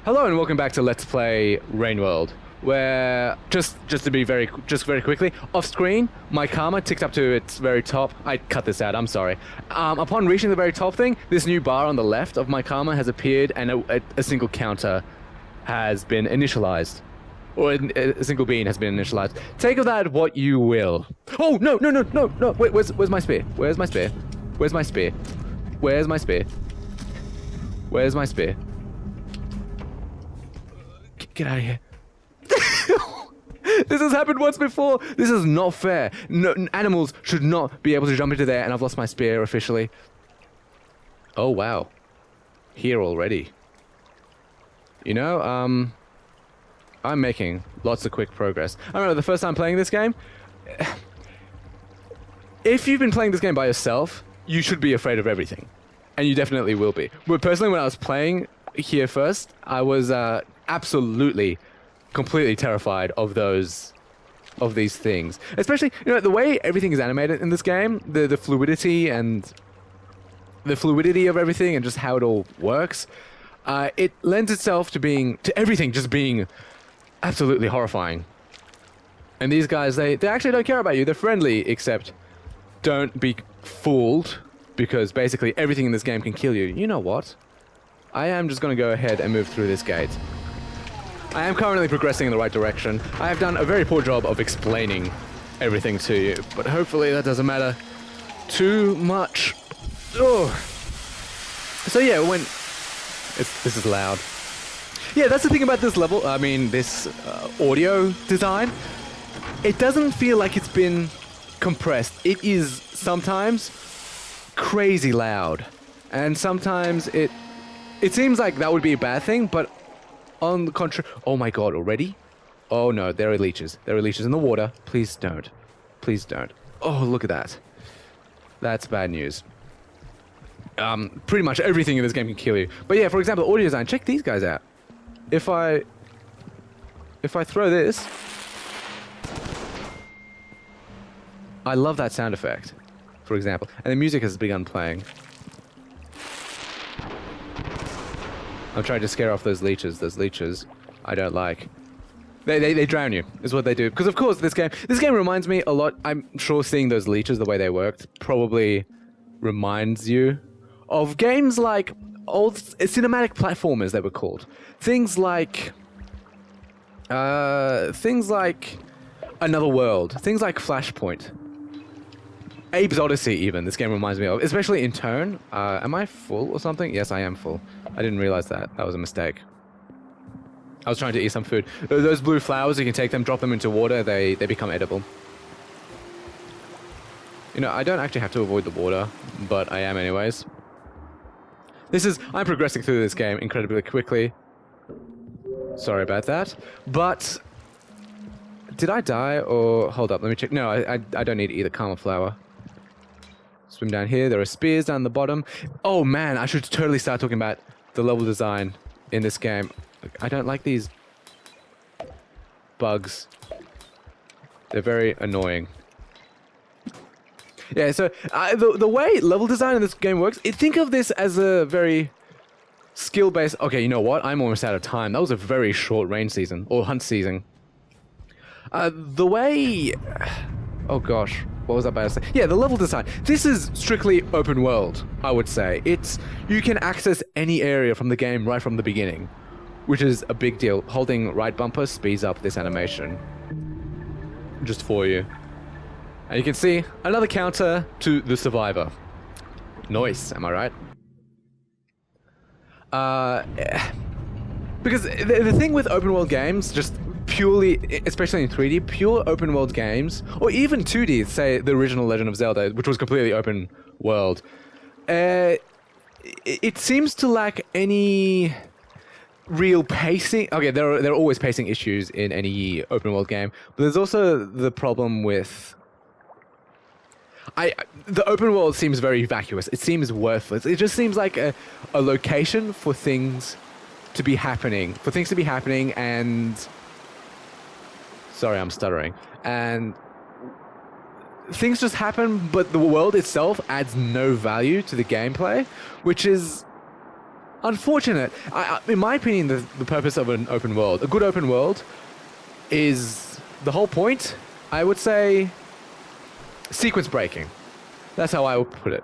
Hello and welcome back to Let's Play Rain World, where just very quickly, off screen, my karma ticked up to its very top. I cut this out, I'm sorry. Upon reaching the very top thing, this new bar on the left of my karma has appeared and a single counter has been initialized. Or a single bean has been initialized. Take of that what you will. Oh, no. Wait, where's my spear? Where's my spear? Where's my spear? Where's my spear? Where's my spear? Get out of here. This has happened once before. This is not fair. No, animals should not be able to jump into there, and I've lost my spear officially. Oh, wow. Here already. You know, I'm making lots of quick progress. I remember the first time playing this game. If you've been playing this game by yourself, you should be afraid of everything. And you definitely will be. But personally, when I was playing here first, I was absolutely, completely terrified of these things. Especially, you know, the way everything is animated in this game, the fluidity and the fluidity of everything and just how it all works, it lends itself to everything just being absolutely horrifying. And these guys, they actually don't care about you. They're friendly, except don't be fooled, because basically everything in this game can kill you. You know what? I am just going to go ahead and move through this gate. I am currently progressing in the right direction. I have done a very poor job of explaining everything to you, but hopefully that doesn't matter too much. Oh. So yeah, this is loud. Yeah, that's the thing about this level. I mean, this audio design. It doesn't feel like it's been compressed. It is sometimes crazy loud, and sometimes it seems like that would be a bad thing, but on the contrary... Oh my god, already? Oh no, there are leeches. There are leeches in the water. Please don't. Please don't. Oh, look at that. That's bad news. Pretty much everything in this game can kill you. But yeah, for example, audio design. Check these guys out. If I throw this... I love that sound effect, for example. And the music has begun playing. I'm trying to scare off those leeches. Those leeches I don't like. They drown you, is what they do. Because of course this game reminds me a lot. I'm sure seeing those leeches, the way they worked, probably reminds you of games like old cinematic platformers, they were called. Things like Another World. Things like Flashpoint. Abe's Odyssey, even. This game reminds me of, especially in tone. Am I full or something? Yes, I am full. I didn't realize that. That was a mistake. I was trying to eat some food. Those blue flowers, you can take them, drop them into water, they become edible. You know, I don't actually have to avoid the water, but I am anyways. I'm progressing through this game incredibly quickly. Sorry about that. But, did I die or, hold up, let me check. No, I don't need to eat a karma flower. Swim down here. There are spears down the bottom. Oh man, I should totally start talking about the level design in this game. I don't like these bugs. They're very annoying. Yeah, so the way level design in this game works, think of this as a very skill-based... Okay, you know what? I'm almost out of time. That was a very short rain season, or hunt season. The way... Oh gosh. What was I about to say? Yeah, the level design. This is strictly open world, I would say. You can access any area from the game right from the beginning, which is a big deal. Holding right bumper speeds up this animation. Just for you. And you can see another counter to the survivor. Nice, am I right? Because the thing with open world games, just purely, especially in 3D, pure open world games, or even 2D, say the original Legend of Zelda, which was completely open world, it seems to lack any real pacing. Okay, there are always pacing issues in any open world game, but there's also the problem with... the open world seems very vacuous. It seems worthless. It just seems like a location for things to be happening. And... Sorry, I'm stuttering. And things just happen, but the world itself adds no value to the gameplay, which is unfortunate. In my opinion, the purpose of an open world, a good open world, is the whole point. I would say sequence breaking. That's how I would put it.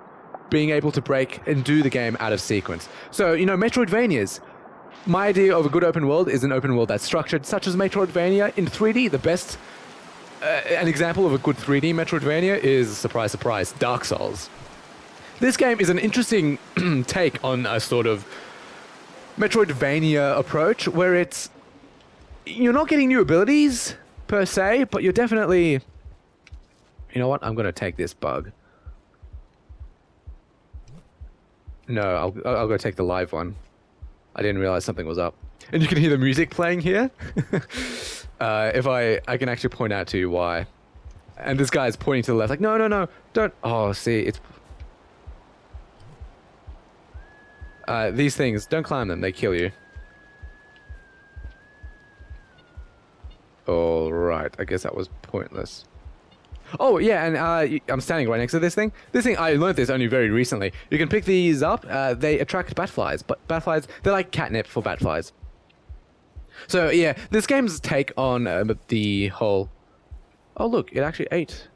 Being able to break and do the game out of sequence. So, you know, Metroidvanias. My idea of a good open world is an open world that's structured, such as Metroidvania in 3D. The best, an example of a good 3D Metroidvania is, surprise, surprise, Dark Souls. This game is an interesting take on a sort of Metroidvania approach where you're not getting new abilities per se, but you're definitely, you know what, I'm going to take this bug. No, I'll go take the live one. I didn't realize something was up. And you can hear the music playing here. If I can actually point out to you why. And this guy is pointing to the left like, no, no, no, don't. Oh, see, it's... these things, don't climb them, they kill you. Alright, I guess that was pointless. Oh, yeah, and I'm standing right next to this thing. This thing, I learned this only very recently. You can pick these up. They attract batflies. But batflies, they're like catnip for batflies. So, yeah, this game's take on the whole... Oh, look, it actually ate.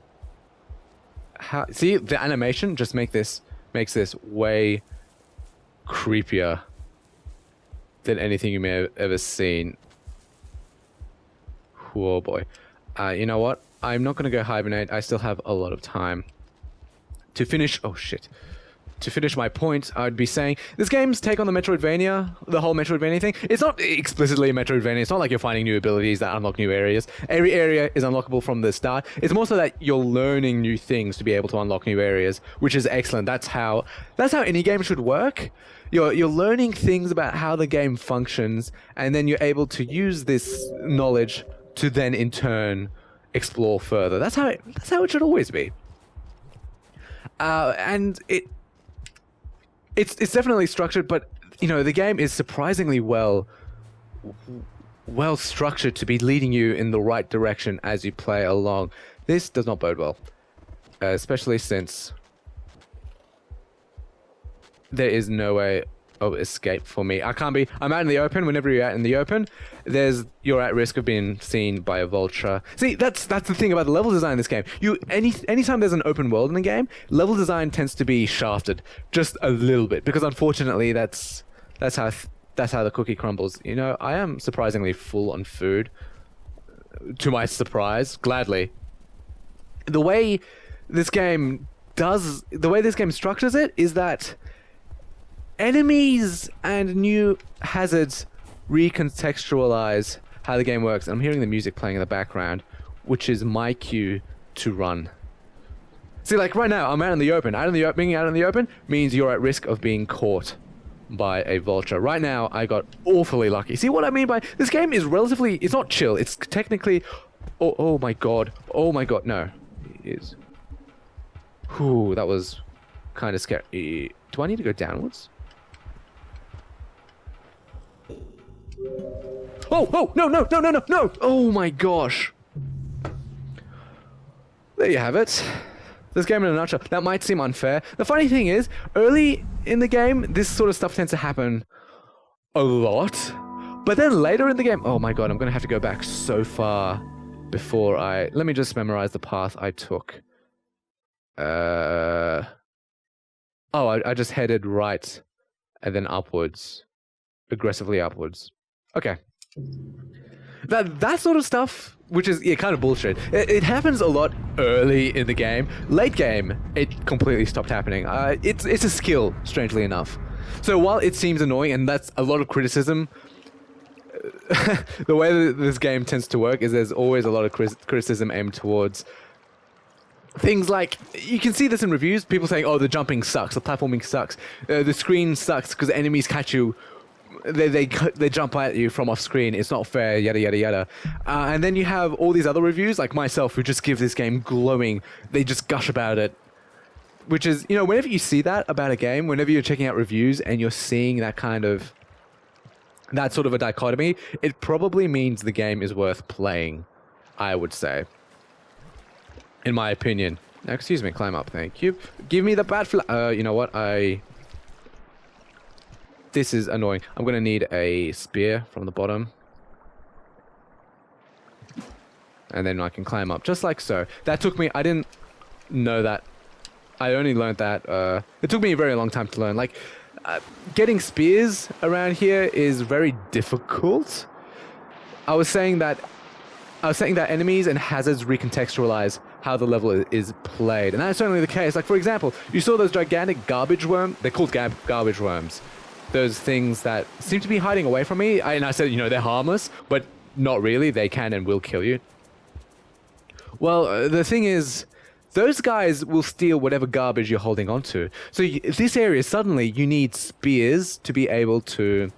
See, the animation just makes this way creepier than anything you may have ever seen. Oh, boy. You know what? I'm not going to go hibernate. I still have a lot of time. To finish... Oh, shit. To finish my point, I'd be saying... This game's take on the Metroidvania, the whole Metroidvania thing. It's not explicitly a Metroidvania. It's not like you're finding new abilities that unlock new areas. Every area is unlockable from the start. It's more so that you're learning new things to be able to unlock new areas, which is excellent. That's how any game should work. You're learning things about how the game functions, and then you're able to use this knowledge to then, in turn... explore further. That's how it should always be. And it's definitely structured, but you know the game is surprisingly well structured to be leading you in the right direction as you play along. This does not bode well, especially since there is no way of escape for me. I'm out in the open. Whenever you're out in the open, you're at risk of being seen by a vulture. See, that's the thing about the level design in this game. Anytime there's an open world in a game, level design tends to be shafted just a little bit because unfortunately that's how the cookie crumbles. You know, I am surprisingly full on food. To my surprise, gladly. The way this game structures it is that enemies and new hazards recontextualize how the game works. And I'm hearing the music playing in the background, which is my cue to run. See, like right now, I'm out in the open. Being out in the open means you're at risk of being caught by a vulture. Right now, I got awfully lucky. See what I mean by this game is relatively... It's not chill. It's technically... Oh my god. Oh my god. No. It is. Whew, that was kind of scary. Do I need to go downwards? Oh, no. Oh my gosh. There you have it. This game in a nutshell. That might seem unfair. The funny thing is, early in the game, this sort of stuff tends to happen a lot. But then later in the game... Oh my god, I'm going to have to go back so far before let me just memorize the path I took. Oh, I just headed right and then upwards. Aggressively upwards. Okay. That sort of stuff, which is kind of bullshit. It happens a lot early in the game. Late game, it completely stopped happening. It's a skill, strangely enough. So while it seems annoying, and that's a lot of criticism, the way that this game tends to work is there's always a lot of criticism aimed towards things like, you can see this in reviews, people saying, oh, the jumping sucks, the platforming sucks, the screen sucks because enemies catch you. They jump at you from off screen. It's not fair, yada yada yada. And then you have all these other reviews like myself who just give this game glowing. They just gush about it. Which is, you know, whenever you see that about a game, whenever you're checking out reviews and you're seeing that sort of a dichotomy, it probably means the game is worth playing, I would say. In my opinion. Now, excuse me, climb up, thank you. Give me the bad you know what, This is annoying. I'm going to need a spear from the bottom. And then I can climb up, just like so. That took me... I didn't know that. I only learned that... it took me a very long time to learn. Like, getting spears around here is very difficult. I was saying that enemies and hazards recontextualize how the level is played. And that's certainly the case. Like, for example, you saw those gigantic garbage worms. They're called garbage worms. Those things that seem to be hiding away from me. And I said, you know, they're harmless, but not really. They can and will kill you. Well, the thing is, those guys will steal whatever garbage you're holding onto. So this area, suddenly, you need spears to be able to...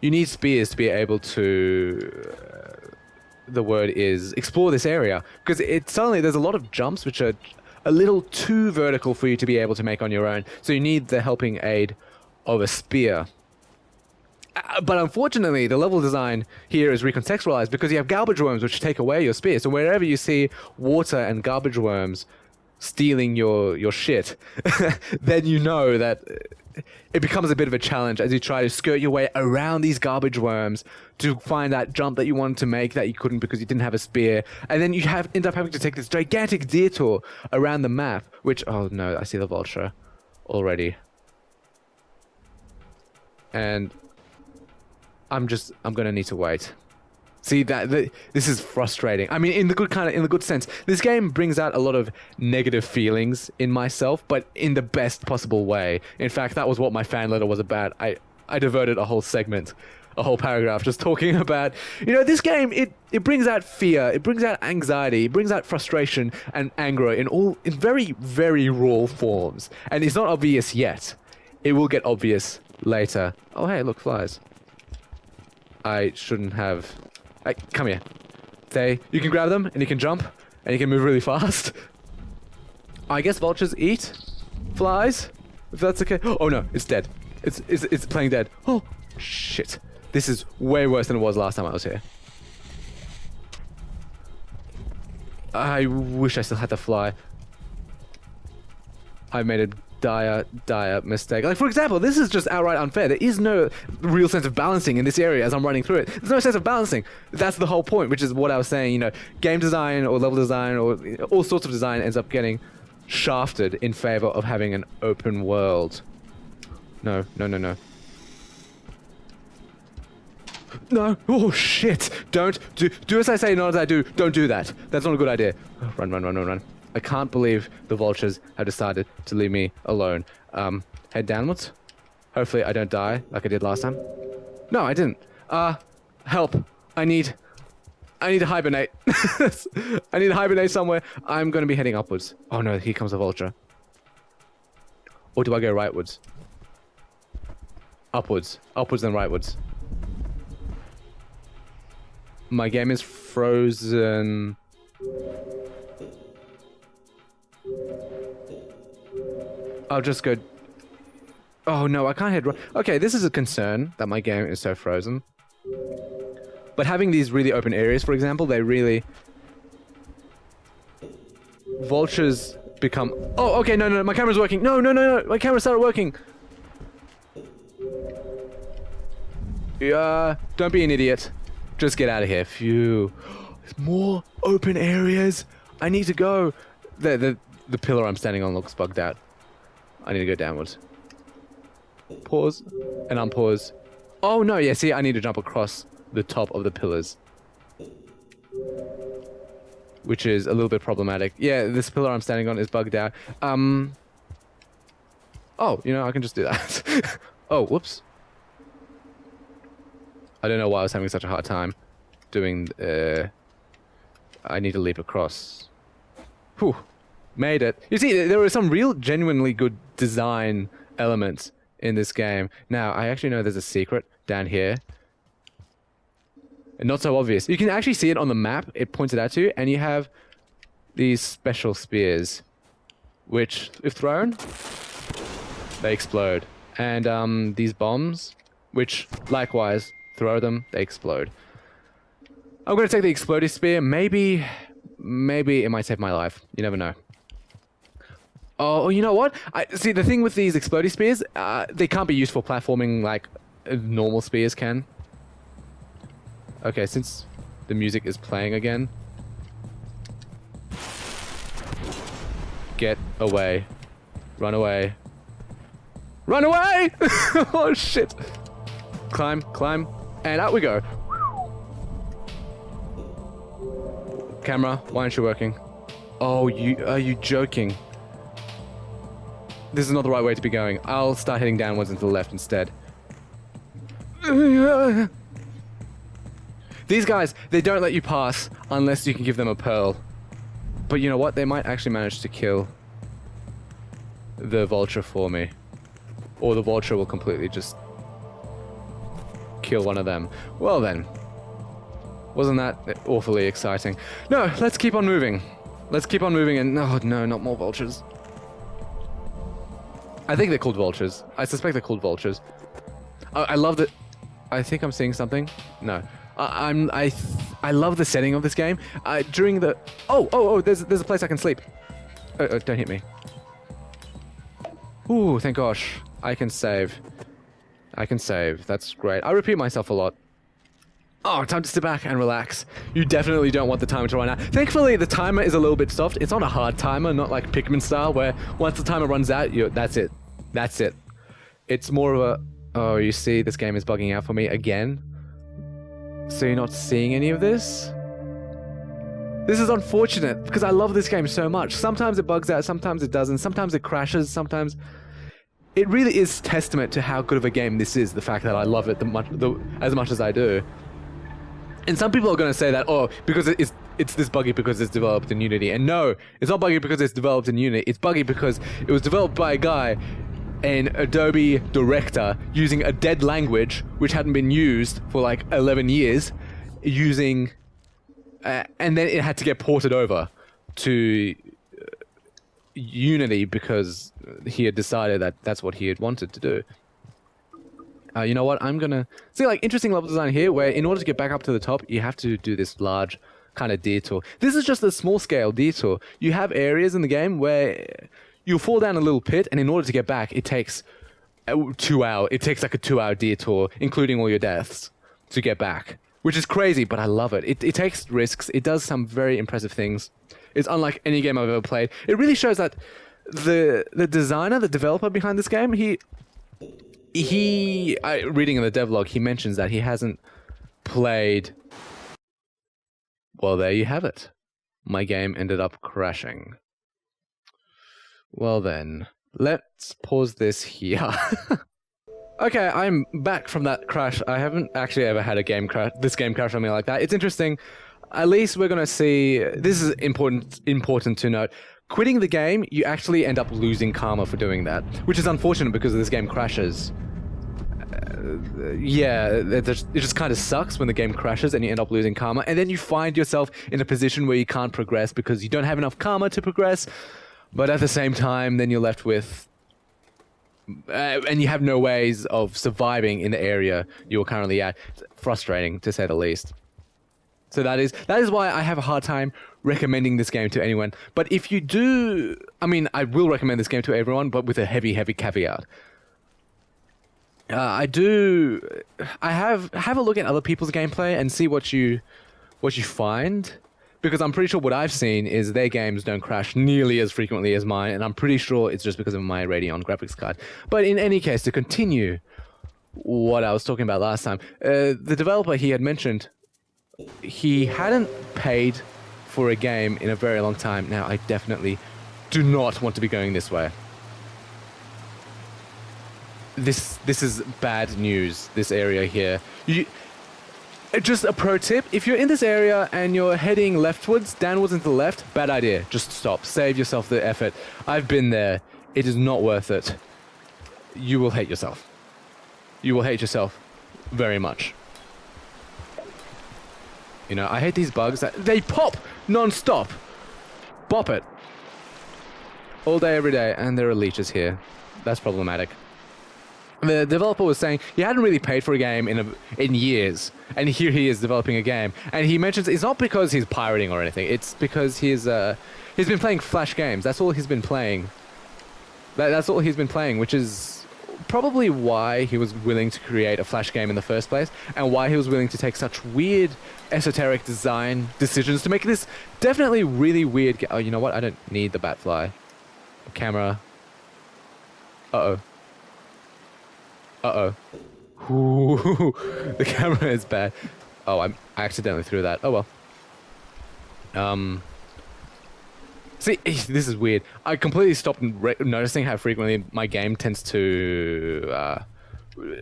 You need spears to be able to... the word is explore this area. Because suddenly there's a lot of jumps which are a little too vertical for you to be able to make on your own. So you need the helping aid of a spear. But unfortunately, the level design here is recontextualized because you have garbage worms which take away your spear. So wherever you see water and garbage worms stealing your shit, then you know that it becomes a bit of a challenge as you try to skirt your way around these garbage worms to find that jump that you wanted to make that you couldn't because you didn't have a spear. And then you end up having to take this gigantic detour around the map, which... Oh no, I see the vulture already. And... I'm gonna need to wait. See this is frustrating. I mean, in the good sense. This game brings out a lot of negative feelings in myself, but in the best possible way. In fact, that was what my fan letter was about. I devoted a whole segment, a whole paragraph, just talking about, you know, this game. It brings out fear, it brings out anxiety, it brings out frustration and anger in very, very raw forms. And it's not obvious yet. It will get obvious later. Oh hey, look, flies. I shouldn't have... come here. You can grab them, and you can jump, and you can move really fast. I guess vultures eat flies, if that's okay. Oh no, it's dead. It's playing dead. Oh, shit. This is way worse than it was last time I was here. I wish I still had the fly. I made a dire mistake. Like, for example, this is just outright unfair. There is no real sense of balancing in this area as I'm running through it. There's no sense of balancing. That's the whole point, which is what I was saying, you know, game design or level design or all sorts of design ends up getting shafted in favor of having an open world. No. No. Oh, shit. Don't do as I say, not as I do. Don't do that. That's not a good idea. Run. I can't believe the vultures have decided to leave me alone. Head downwards. Hopefully I don't die like I did last time. No, I didn't. Help. I need to hibernate. I need to hibernate somewhere. I'm going to be heading upwards. Oh no, here comes a vulture. Or do I go rightwards? Upwards. Upwards then rightwards. My game is frozen. I'll just go... Oh no, I can't head right. Okay, this is a concern that my game is so frozen. But having these really open areas, for example, they really... Vultures become... Oh, okay, no, my camera's working. No, my camera started working. Don't be an idiot. Just get out of here. Phew. There's more open areas. I need to go. The pillar I'm standing on looks bugged out. I need to go downwards. Pause and unpause. Oh no, yeah, see, I need to jump across the top of the pillars. Which is a little bit problematic. Yeah, this pillar I'm standing on is bugged out. Oh, you know, I can just do that. Oh, whoops. I don't know why I was having such a hard time doing... I need to leap across. Whew. Made it. You see, there were some real genuinely good design elements in this game. Now, I actually know there's a secret down here. And not so obvious. You can actually see it on the map. It points it out to you. And you have these special spears. Which, if thrown, they explode. And these bombs, which, likewise, throw them, they explode. I'm going to take the exploding spear. Maybe it might save my life. You never know. Oh, you know what? I see the thing with these explodey spears. They can't be used for platforming like normal spears can. Okay, since the music is playing again, get away, run away, run away! Oh shit! Climb, climb, and out we go. Camera, why aren't you working? Oh, are you joking? This is not the right way to be going. I'll start heading downwards and to the left instead. These guys, they don't let you pass unless you can give them a pearl. But you know what? They might actually manage to kill the vulture for me. Or the vulture will completely just kill one of them. Well then. Wasn't that awfully exciting? No, let's keep on moving. Let's keep on moving and... Oh no, not more vultures. I think they're called vultures. I suspect they're called vultures. I love that. I think I'm seeing something. No, I love the setting of this game. During the there's a place I can sleep. Don't hit me. Ooh, thank gosh. I can save. I can save. That's great. I repeat myself a lot. Oh, time to sit back and relax. You definitely don't want the timer to run out. Thankfully, the timer is a little bit soft. It's not a hard timer, not like Pikmin style, where once the timer runs out, that's it. That's it. It's more of a... Oh, you see, this game is bugging out for me again. So you're not seeing any of this? This is unfortunate, because I love this game so much. Sometimes it bugs out, sometimes it doesn't, sometimes it crashes, sometimes... It really is testament to how good of a game this is, the fact that I love it as much as I do. And some people are going to say that, oh, because it's this buggy because it's developed in Unity. And no, it's not buggy because it's developed in Unity. It's buggy because it was developed by a guy, an Adobe director, using a dead language, which hadn't been used for like 11 years, using... and then it had to get ported over to Unity because he had decided that that's what he had wanted to do. You know what? I'm gonna see like interesting level design here, where in order to get back up to the top, you have to do this large kind of detour. This is just a small scale detour. You have areas in the game where you'll fall down a little pit, and in order to get back, it takes 2 hours. It takes like a 2-hour detour, including all your deaths, to get back, which is crazy, but I love it. It takes risks. It does some very impressive things. It's unlike any game I've ever played. It really shows that the designer, the developer behind this game, reading in the devlog, he mentions that he hasn't played... Well, there you have it. My game ended up crashing. Well then, let's pause this here. Okay, I'm back from that crash. I haven't actually ever had this game crash on me like that. It's interesting. At least we're gonna see... This is important to note. Quitting the game, you actually end up losing karma for doing that, which is unfortunate because this game crashes. Yeah, it just kind of sucks when the game crashes and you end up losing karma, and then you find yourself in a position where you can't progress because you don't have enough karma to progress, but at the same time, then you're left with... and you have no ways of surviving in the area you're currently at. It's frustrating, to say the least. So that is why I have a hard time recommending this game to anyone. But if you do... I mean, I will recommend this game to everyone, but with a heavy caveat. I have a look at other people's gameplay and see what you find, because I'm pretty sure what I've seen is their games don't crash nearly as frequently as mine, and I'm pretty sure it's just because of my Radeon graphics card. But in any case, to continue what I was talking about last time, the developer, he had mentioned he hadn't paid for a game in a very long time. Now, I definitely do not want to be going this way. This is bad news, this area here. Just a pro tip, if you're in this area and you're heading leftwards, downwards and to the left, bad idea. Just stop. Save yourself the effort. I've been there. It is not worth it. You will hate yourself. You will hate yourself very much. You know, I hate these bugs. They pop non-stop. Bop it. All day, every day. And there are leeches here. That's problematic. The developer was saying he hadn't really paid for a game in years, and here he is developing a game. And he mentions it's not because he's pirating or anything. It's because he's been playing Flash games. That's all he's been playing That's all he's been playing, which is probably why he was willing to create a Flash game in the first place, and why he was willing to take such weird, esoteric design decisions to make this definitely really weird oh, you know what? I don't need the Batfly. Camera. Uh-oh. Uh-oh. Ooh, the camera is bad. Oh, I accidentally threw that. Oh well. See, this is weird. I completely stopped noticing how frequently my game tends to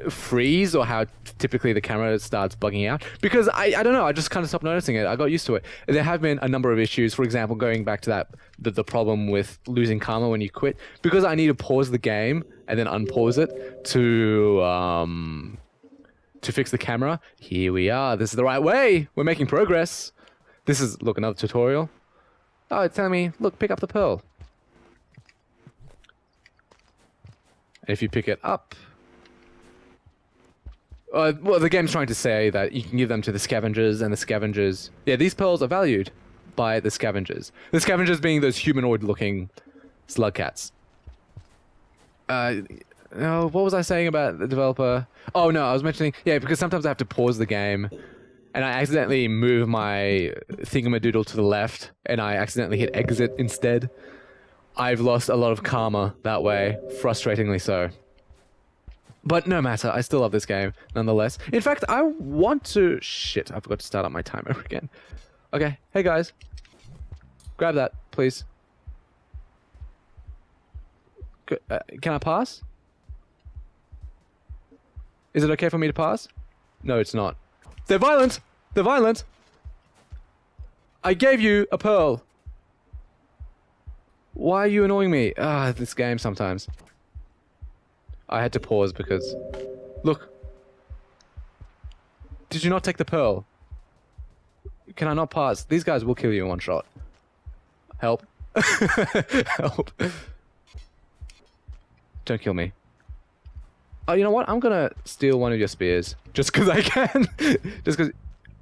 freeze, or how typically the camera starts bugging out. Because I don't know, I just kind of stopped noticing it. I got used to it. There have been a number of issues. For example, going back to that, the problem with losing karma when you quit. Because I need to pause the game and then unpause it to fix the camera. Here we are. This is the right way. We're making progress. This is, look, another tutorial. Oh, it's telling me, look, pick up the pearl. And if you pick it up... well, the game's trying to say that you can give them to the scavengers, and the scavengers... Yeah, these pearls are valued by the scavengers. The scavengers being those humanoid-looking slugcats. Oh, what was I saying about the developer? Oh, no, I was mentioning... Yeah, because sometimes I have to pause the game, and I accidentally move my thingamadoodle to the left, and I accidentally hit exit instead. I've lost a lot of karma that way, frustratingly so. But no matter, I still love this game, nonetheless. In fact, I want to... Shit, I forgot to start up my timer again. Okay, hey guys. Grab that, please. Can I pass? Is it okay for me to pass? No, it's not. They're violent! They're violent! I gave you a pearl. Why are you annoying me? Ah, this game sometimes. I had to pause because... Look. Did you not take the pearl? Can I not pass? These guys will kill you in one shot. Help. Help. Don't kill me. Oh, you know what? I'm gonna steal one of your spears. Just because I can. Just because...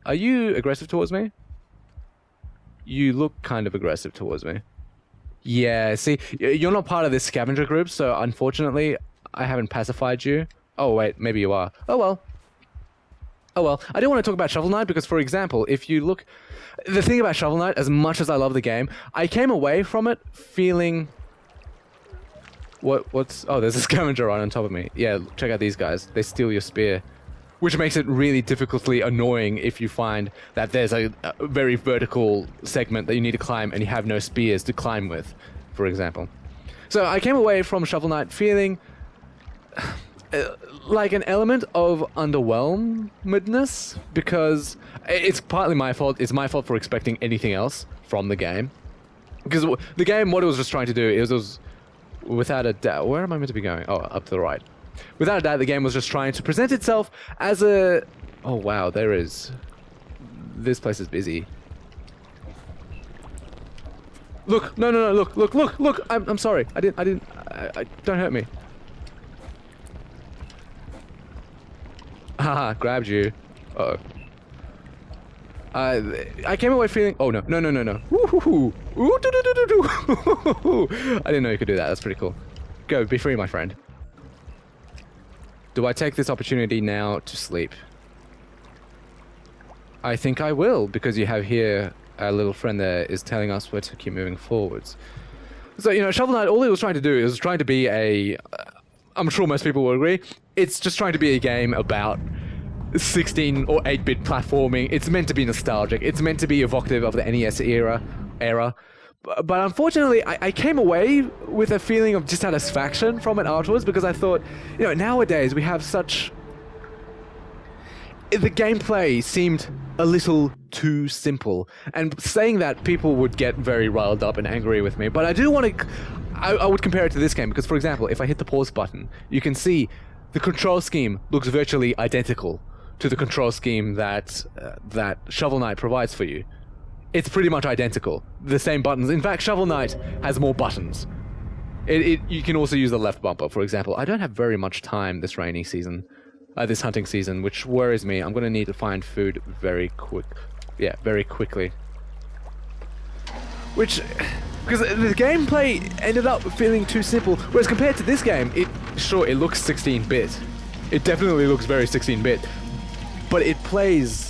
Are you aggressive towards me? You look kind of aggressive towards me. Yeah, see, you're not part of this scavenger group, so unfortunately, I haven't pacified you. Oh, wait, maybe you are. Oh, well. Oh, well. I do want to talk about Shovel Knight because, for example, if you look... The thing about Shovel Knight, as much as I love the game, I came away from it feeling... What's... Oh, there's a scavenger right on top of me. Yeah, check out these guys. They steal your spear. Which makes it really difficultly annoying if you find that there's a very vertical segment that you need to climb and you have no spears to climb with, for example. So I came away from Shovel Knight feeling like an element of underwhelmedness, because it's partly my fault. It's my fault for expecting anything else from the game. Because the game, what it was just trying to do, it was without a doubt... Where am I meant to be going? Oh, up to the right. Without a doubt, the game was just trying to present itself as a... Oh, wow, there is... This place is busy. Look, no, look, I'm sorry. I don't hurt me. Haha, grabbed you. Uh-oh. I came away feeling... Oh, no. Woo-hoo-hoo. Ooh-doo-doo-doo-doo. I didn't know you could do that. That's pretty cool. Go, be free, my friend. Do I take this opportunity now to sleep? I think I will, because you have here our little friend there is telling us where to keep moving forwards. So, you know, Shovel Knight, all he was trying to do is trying to be a... I'm sure most people will agree. It's just trying to be a game about 16 or 8-bit platforming. It's meant to be nostalgic. It's meant to be evocative of the NES era. But unfortunately, I came away with a feeling of dissatisfaction from it afterwards, because I thought, you know, nowadays we have such... The gameplay seemed a little too simple. And saying that, people would get very riled up and angry with me. But I do want to... I would compare it to this game, because, for example, if I hit the pause button, you can see the control scheme looks virtually identical to the control scheme that Shovel Knight provides for you. It's pretty much identical. The same buttons. In fact, Shovel Knight has more buttons. You can also use the left bumper, for example. I don't have very much time this rainy season, this hunting season, which worries me. I'm going to need to find food very quickly. Which, Because the gameplay ended up feeling too simple. Whereas compared to this game, it looks 16-bit. It definitely looks very 16-bit, but it plays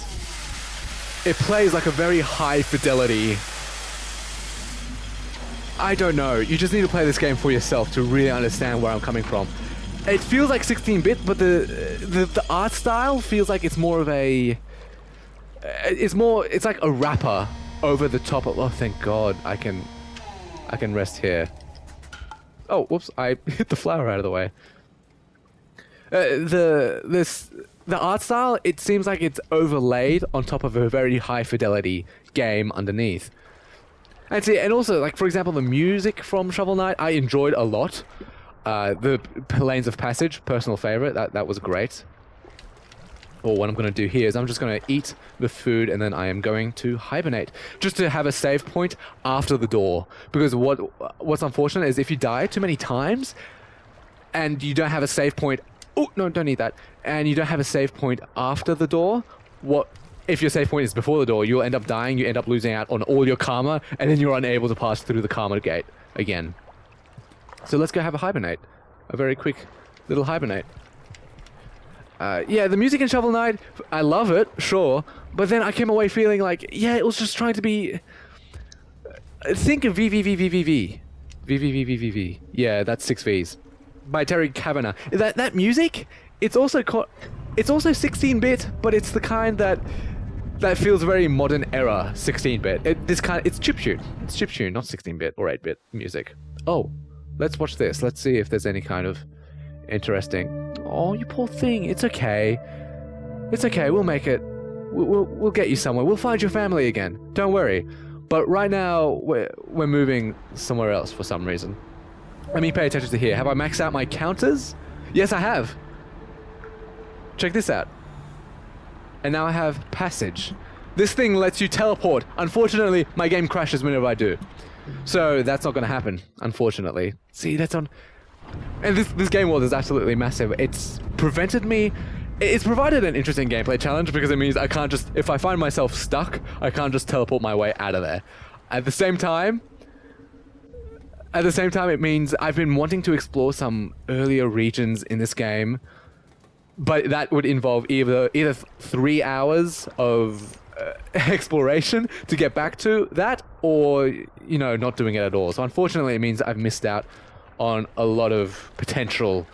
like a very high fidelity. I don't know. You just need to play this game for yourself to really understand where I'm coming from. It feels like 16-bit, but the art style feels like it's more of a. It's like a wrapper over the top of. Oh, thank God, I can rest here. Oh, whoops! I hit the flower out of the way. The art style, it seems like it's overlaid on top of a very high fidelity game underneath. And also, like, for example, the music from Shovel Knight, I enjoyed a lot. The Lanes of Passage, personal favorite, that was great. Or what I'm going to do here is I'm just going to eat the food and then I am going to hibernate. Just to have a save point after the door. Because what's unfortunate is if you die too many times and you don't have a save point. Oh, no, don't eat that. And you don't have a save point after the door. If your save point is before the door, you'll end up dying, you end up losing out on all your karma, and then you're unable to pass through the karma gate again. So let's go have a hibernate. A very quick little hibernate. Yeah, the music in Shovel Knight, I love it, sure, but then I came away feeling like, yeah, it was just trying to be... Think of VVVVVV. VVVVVV. Yeah, that's 6 Vs. By Terry Kavanagh. That music, it's also 16-bit, but it's the kind that feels very modern era 16-bit. It's chiptune. It's chiptune, not 16-bit or 8-bit music. Oh, let's watch this. Let's see if there's any kind of interesting. Oh, you poor thing. It's okay. It's okay. We'll make it. We'll get you somewhere. We'll find your family again. Don't worry. But right now we're moving somewhere else for some reason. Let me pay attention to here. Have I maxed out my counters? Yes, I have. Check this out. And now I have passage. This thing lets you teleport. Unfortunately, my game crashes whenever I do. So that's not going to happen, unfortunately. See, that's on... And this game world is absolutely massive. It's provided an interesting gameplay challenge because it means I can't just... If I find myself stuck, I can't just teleport my way out of there. At the same time, it means I've been wanting to explore some earlier regions in this game, but that would involve either 3 hours of exploration to get back to that, or not doing it at all. So unfortunately, it means I've missed out on a lot of potential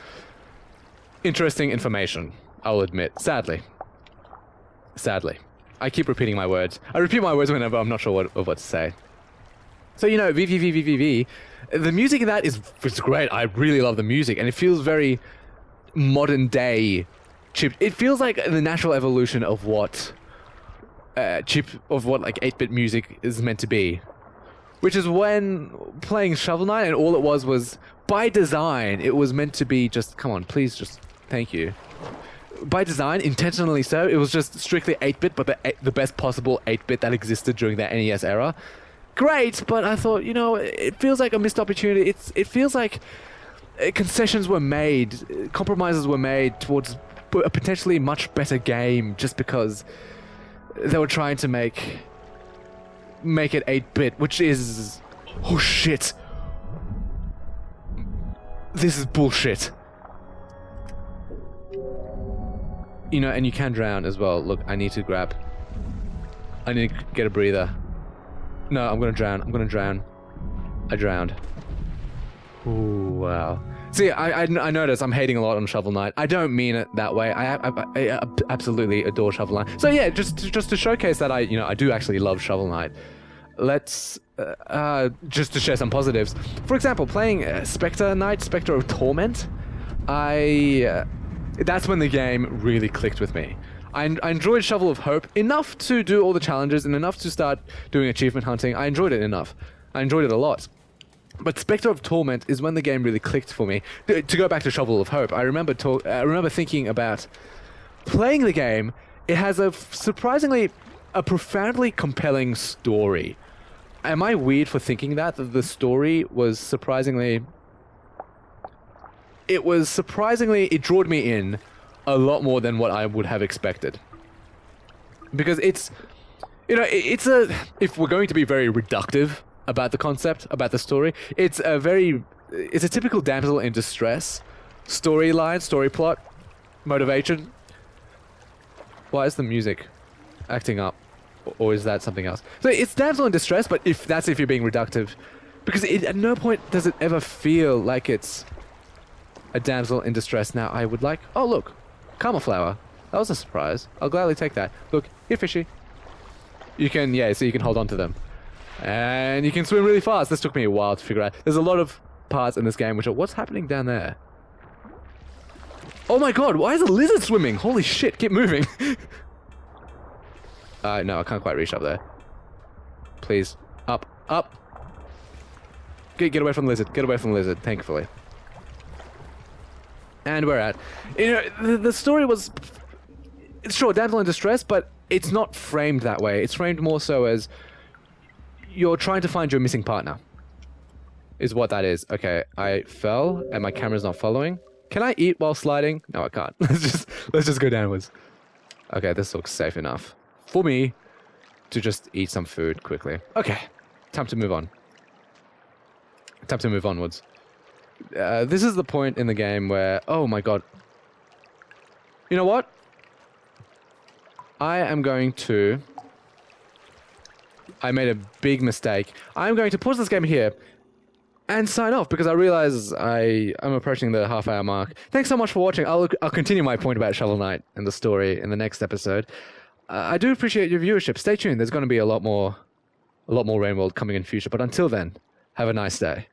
interesting information. I'll admit, sadly. I keep repeating my words. I repeat my words whenever I'm not sure what to say. So VVVVVV, the music in that is great. I really love the music, and it feels very modern day chip. It feels like the natural evolution of what like 8-bit music is meant to be. Which is when playing Shovel Knight, and all it was by design, it was meant to be just, come on, please just, thank you. By design, intentionally so, it was just strictly 8-bit, but the best possible 8-bit that existed during that NES era. Great, but I thought, it feels like a missed opportunity. It feels like concessions were made, compromises were made towards a potentially much better game just because they were trying to make it 8-bit, which is... Oh shit. This is bullshit. And you can drown as well. Look, I need to get a breather. No, I'm gonna drown. I drowned. Ooh, wow. See, I notice I'm hating a lot on Shovel Knight. I don't mean it that way. I absolutely adore Shovel Knight. So yeah, just to showcase that I do actually love Shovel Knight. Let's just to share some positives. For example, playing Spectre of Torment, that's when the game really clicked with me. I enjoyed Shovel of Hope enough to do all the challenges and enough to start doing achievement hunting. I enjoyed it enough. I enjoyed it a lot. But Spectre of Torment is when the game really clicked for me. To go back to Shovel of Hope, I remember thinking about playing the game. It has a profoundly compelling story. Am I weird for thinking that the story was surprisingly... It drew me in a lot more than what I would have expected. Because if we're going to be very reductive about the concept, about the story. It's a typical damsel in distress storyline, story plot, motivation. Why is the music acting up? Or is that something else? So it's damsel in distress, but if you're being reductive, because at no point does it ever feel like it's a damsel in distress. Now I would like, oh look, karma flower. That was a surprise. I'll gladly take that. Look, here fishy. You can, yeah, so you can hold on to them. And you can swim really fast. This took me a while to figure out. There's a lot of parts in this game which are, what's happening down there? Oh my god, why is a lizard swimming? Holy shit, keep moving. No, I can't quite reach up there. Please. Up. Up. Get away from the lizard. Get away from the lizard, thankfully. And we're at. You know, the story was... Sure, damsel in distress, but it's not framed that way. It's framed more so as... You're trying to find your missing partner. Is what that is. Okay, I fell, and my camera's not following. Can I eat while sliding? No, I can't. Let's just go downwards. Okay, this looks safe enough for me to just eat some food quickly. Okay, time to move on. Time to move onwards. This is the point in the game where... Oh my god. You know what? I am going to... I made a big mistake. I'm going to pause this game here and sign off because I realize I'm approaching the half-hour mark. Thanks so much for watching. I'll continue my point about Shovel Knight and the story in the next episode. I do appreciate your viewership. Stay tuned. There's going to be a lot more Rain World coming in future. But until then, have a nice day.